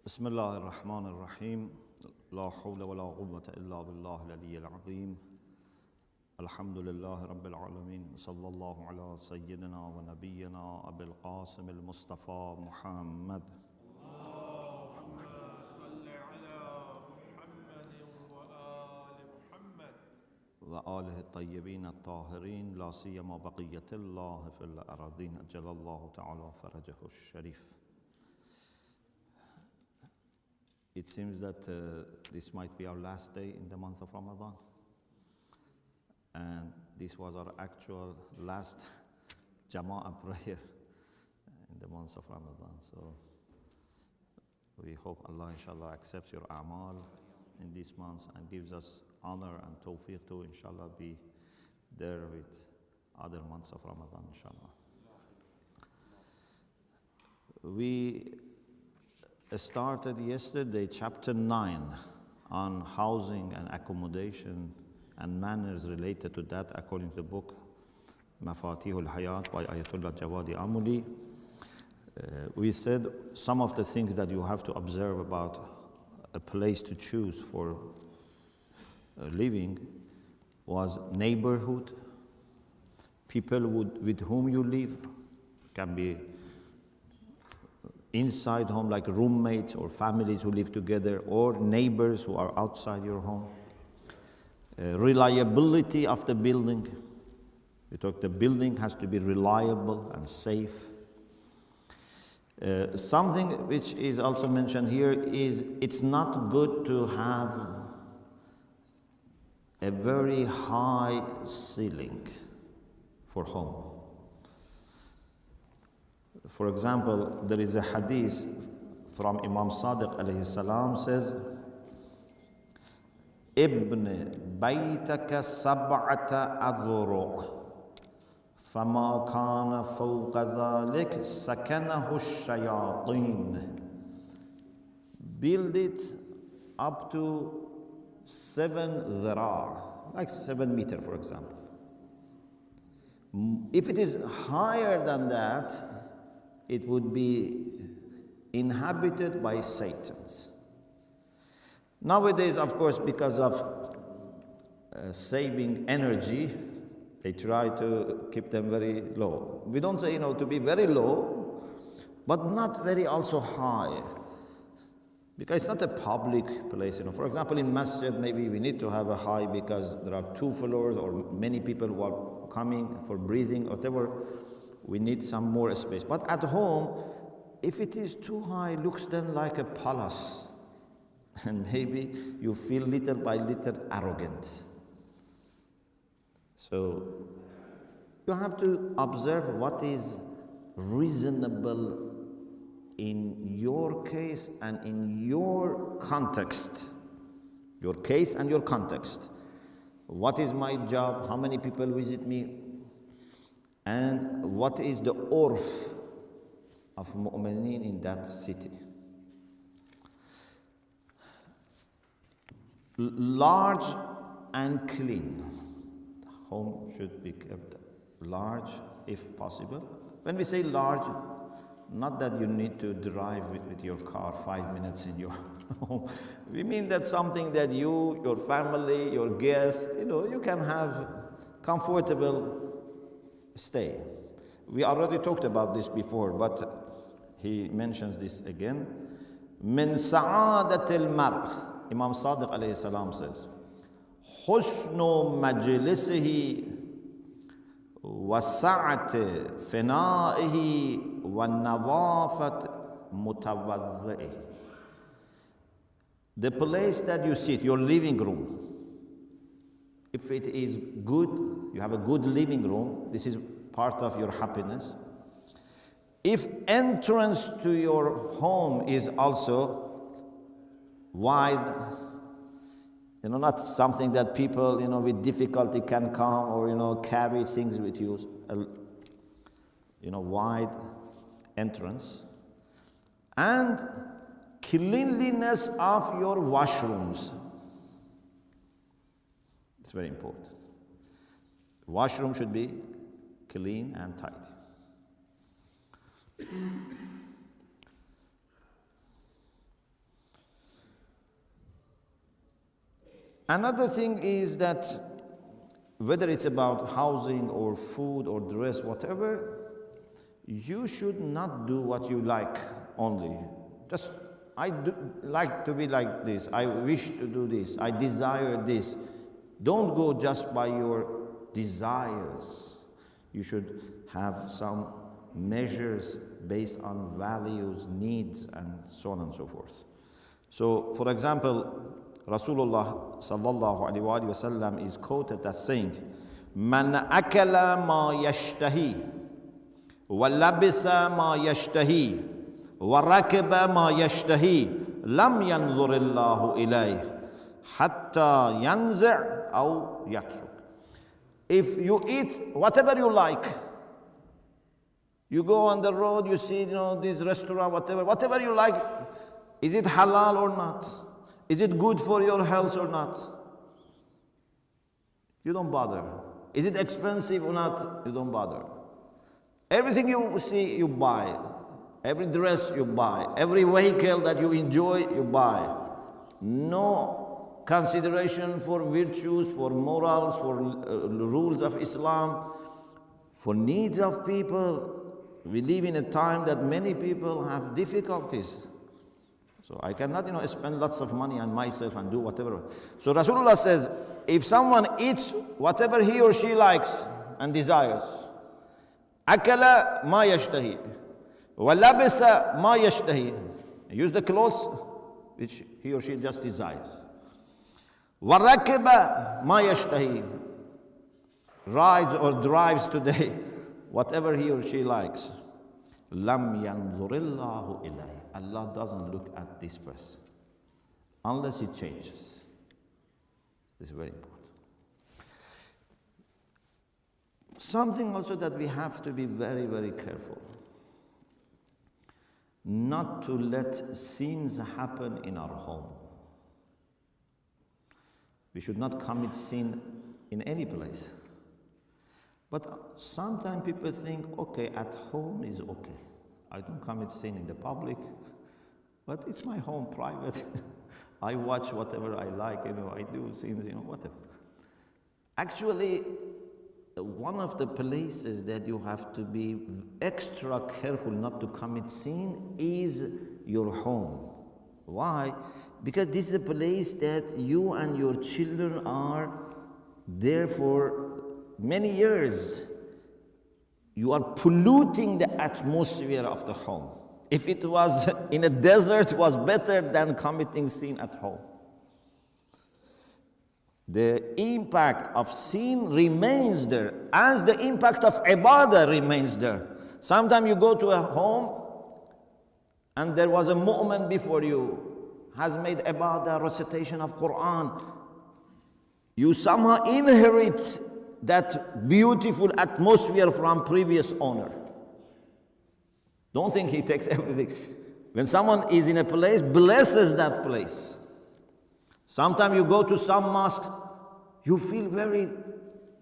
بسم الله الرحمن الرحيم لا حول ولا قوة إلا بالله العلي العظيم الحمد لله رب العالمين صلى الله على سيدنا ونبينا أبي القاسم المصطفى محمد اللهم صل على محمد وآل محمد وآله الطيبين الطاهرين لا سيما بقية الله في الأراضين أجل الله تعالى فرجه الشريف. It seems that this might be our last day in the month of Ramadan, and this was our actual last Jama'ah prayer in the month of Ramadan. So we hope Allah inshallah accepts your a'mal in this month and gives us honor and tawfiq to inshallah be there with other months of Ramadan inshallah. We started yesterday chapter 9 on housing and accommodation and manners related to that according to the book Mafatihul Hayat by Ayatollah Jawadi Amuli. We said some of the things that you have to observe about a place to choose for living was neighborhood, people with whom you live, can be inside home like roommates or families who live together, or neighbors who are outside your home. Reliability of the building. We talked the building has to be reliable and safe. Something which is also mentioned here is it's not good to have a very high ceiling for home. For example, there is a hadith from Imam Sadiq alayhi salam says, Ibn baytaka sab'ata adhuru' fama kana fawqa dhalik sakanahu shayatin. Build it up to 7 dhira', like 7 meters for example. If it is higher than that, it would be inhabited by Satans. Nowadays, of course, because of saving energy, they try to keep them very low. We don't say, to be very low, but not very also high. Because it's not a public place, For example, in masjid, maybe we need to have a high because there are 2 floors or many people who are coming for breathing, whatever. We need some more space. But at home, if it is too high, it looks then like a palace. And maybe you feel little by little arrogant. So you have to observe what is reasonable in your case and in your context. Your case and your context. What is my job? How many people visit me? And what is the urf of mu'mineen in that city? Large and clean. Home should be kept large if possible. When we say large, not that you need to drive with your car 5 minutes in your home. We mean that something that you, your family, your guests, you can have comfortable stay. We already talked about this before, but he mentions this again. Min sa'adatil mar'. Imam Sadiq alayhi salam says, Husnu majlisihi wa sa'ati fina'ihi wa nawafat mutawadhi'ihi. The place that you sit, your living room, if it is good, you have a good living room, this is part of your happiness. If entrance to your home is also wide, not something that people, with difficulty can come or, carry things with you, wide entrance. And cleanliness of your washrooms. It's very important. Washroom should be clean and tidy. Another thing is that whether it's about housing or food or dress, whatever, you should not do what you like only. Just, I do like to be like this, I wish to do this, I desire this. Don't go just by your desires. You should have some measures based on values, needs, and so on and so forth. So, for example, Rasulullah sallallahu alaihi wasallam is quoted as saying, "Man akala ma yashtahi, wa labisa ma yashtahi, wa rakiba ma yashtahi, lam yanzurillahu ilayh, hatta yanzi' aw yatruk." If you eat whatever you like, you go on the road, you see, this restaurant, whatever you like, is it halal or not? Is it good for your health or not? You don't bother. Is it expensive or not? You don't bother. Everything you see, you buy. Every dress you buy. Every vehicle that you enjoy, you buy. No consideration for virtues, for morals, for rules of Islam, for needs of people. We live in a time that many people have difficulties. So I cannot, spend lots of money on myself and do whatever. So Rasulullah says, if someone eats whatever he or she likes and desires, akala ma yashtahi, wa labisa ma yashtahi, use the clothes which he or she just desires. Wa rakiba ma yashtahi, rides or drives today, whatever he or she likes. Lam yanzurillahu ilayh. Allah doesn't look at this person unless he changes. This is very important. Something also that we have to be very, very careful. Not to let sins happen in our home. We should not commit sin in any place. But sometimes people think, okay, at home is okay. I don't commit sin in the public, but it's my home, private. I watch whatever I like, I do sins, whatever. Actually, one of the places that you have to be extra careful not to commit sin is your home. Why? Because this is a place that you and your children are there for many years. You are polluting the atmosphere of the home. If it was in a desert, it was better than committing sin at home. The impact of sin remains there, as the impact of ibadah remains there. Sometimes you go to a home and there was a mu'min before you, has made ibadah, recitation of Quran. You somehow inherit that beautiful atmosphere from previous owner. Don't think he takes everything. When someone is in a place, blesses that place. Sometimes you go to some mosques, you feel very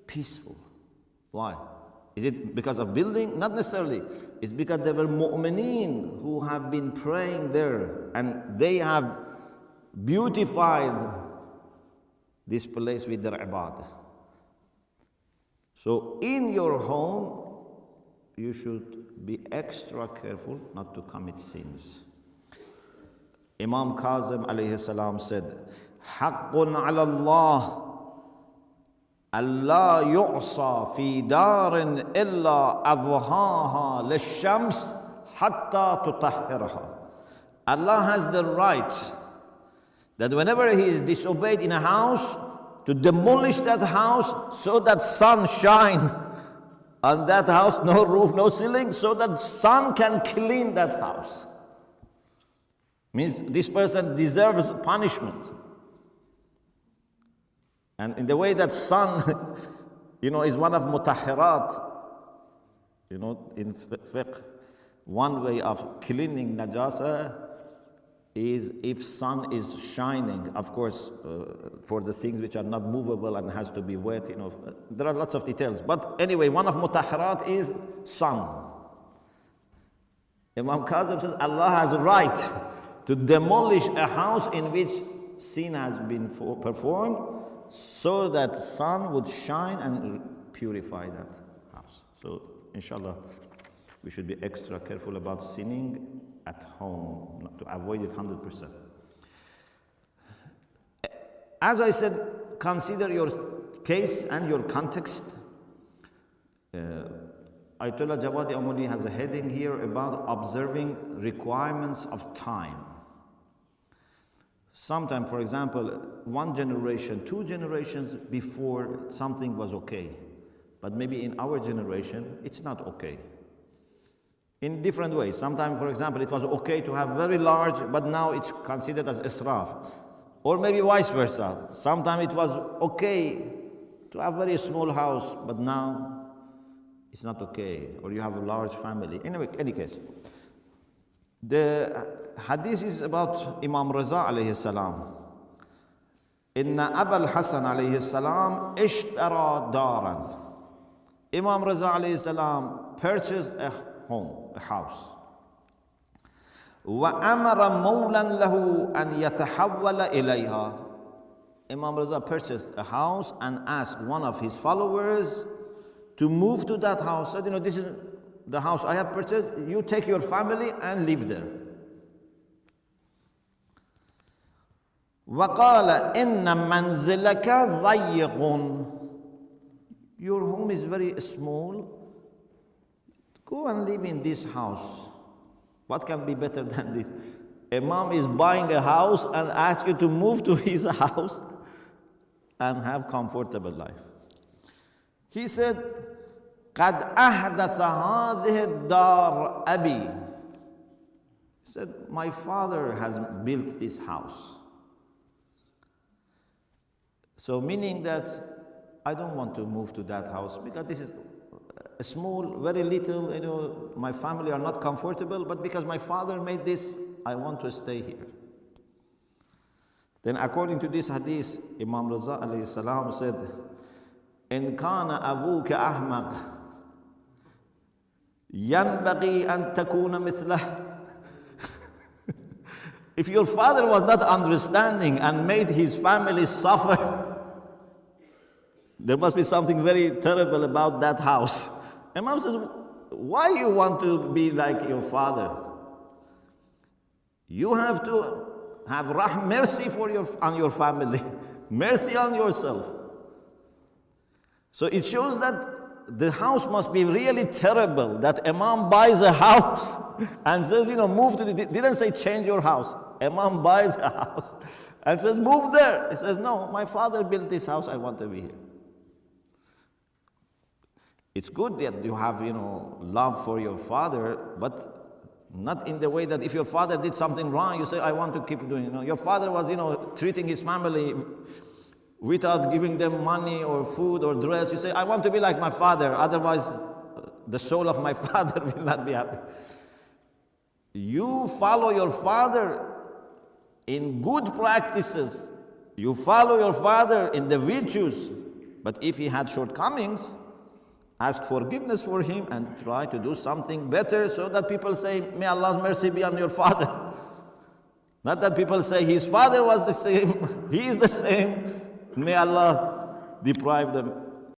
peaceful. Why? Is it because of building? Not necessarily. It's because there were mu'mineen who have been praying there, and they have beautified this place with their ibadah. So in your home, you should be extra careful not to commit sins. Imam Kazim alayhi salam said, "Haqqun ala Allah, Allah yu'sa fi darin illa adhaha lishams hatta tutahhiraha." Allah has the right that whenever he is disobeyed in a house, to demolish that house so that sun shine on that house, no roof, no ceiling, so that sun can clean that house. Means this person deserves punishment. And in the way that sun, is one of mutahhirat, in fiqh, one way of cleaning najasa is if sun is shining, of course, for the things which are not movable and has to be wet, there are lots of details. But anyway, one of mutahharat is sun. Imam Kazim says Allah has a right to demolish a house in which sin has been performed so that sun would shine and purify that house. So inshallah, we should be extra careful about sinning at home, not to avoid it 100%. As I said, consider your case and your context. Ayatollah Jawadi Amuli has a heading here about observing requirements of time. Sometime, for example, one generation, 2 generations before, something was okay. But maybe in our generation, it's not okay. In different ways. Sometimes, for example, it was okay to have very large, but now it's considered as israf. Or maybe vice versa. Sometimes it was okay to have very small house, but now it's not okay. Or you have a large family. Anyway, any case. The hadith is about Imam Raza alayhi salam. Inna Abul Hasan alayhi salam ishtara daran. Imam Raza alayhi salam purchased a home, a house. وَأَمَرَ مَوْلًا لَهُ أَنْ يَتَحَوَّلَ إِلَيْهَا. Imam Raza purchased a house and asked one of his followers to move to that house. Said, this is the house I have purchased, you take your family and live there. وَقَالَ إِنَّ مَنْزِلَكَ ضَيِّقٌ. Your home is very small. Go and live in this house. What can be better than this? Imam is buying a house and asks you to move to his house and have comfortable life. He said, قَدْ أَحْدَثَ هَذِهِ الدَّارِ أَبِي. He said, my father has built this house. So meaning that I don't want to move to that house because this is a small, very little, my family are not comfortable, but because my father made this, I want to stay here. Then according to this hadith, Imam Raza alayhi salam said, إِن كَانَ أَبُوكَ أَحْمَقَ يَنْبَغِي أَن تَكُونَ مِثْلَهُ. If your father was not understanding and made his family suffer, there must be something very terrible about that house. Imam says, why you want to be like your father? You have to have mercy on your family, mercy on yourself. So it shows that the house must be really terrible, that Imam buys a house and says, move to didn't say change your house. Imam buys a house and says, move there. He says, no, my father built this house, I want to be here. It's good that you have, love for your father, but not in the way that if your father did something wrong, you say, I want to keep doing it. Your father was, treating his family without giving them money or food or dress. You say, I want to be like my father, otherwise the soul of my father will not be happy. You follow your father in good practices. You follow your father in the virtues. But if he had shortcomings, ask forgiveness for him and try to do something better so that people say, may Allah's mercy be on your father. Not that people say his father was the same, he is the same. May Allah deprive them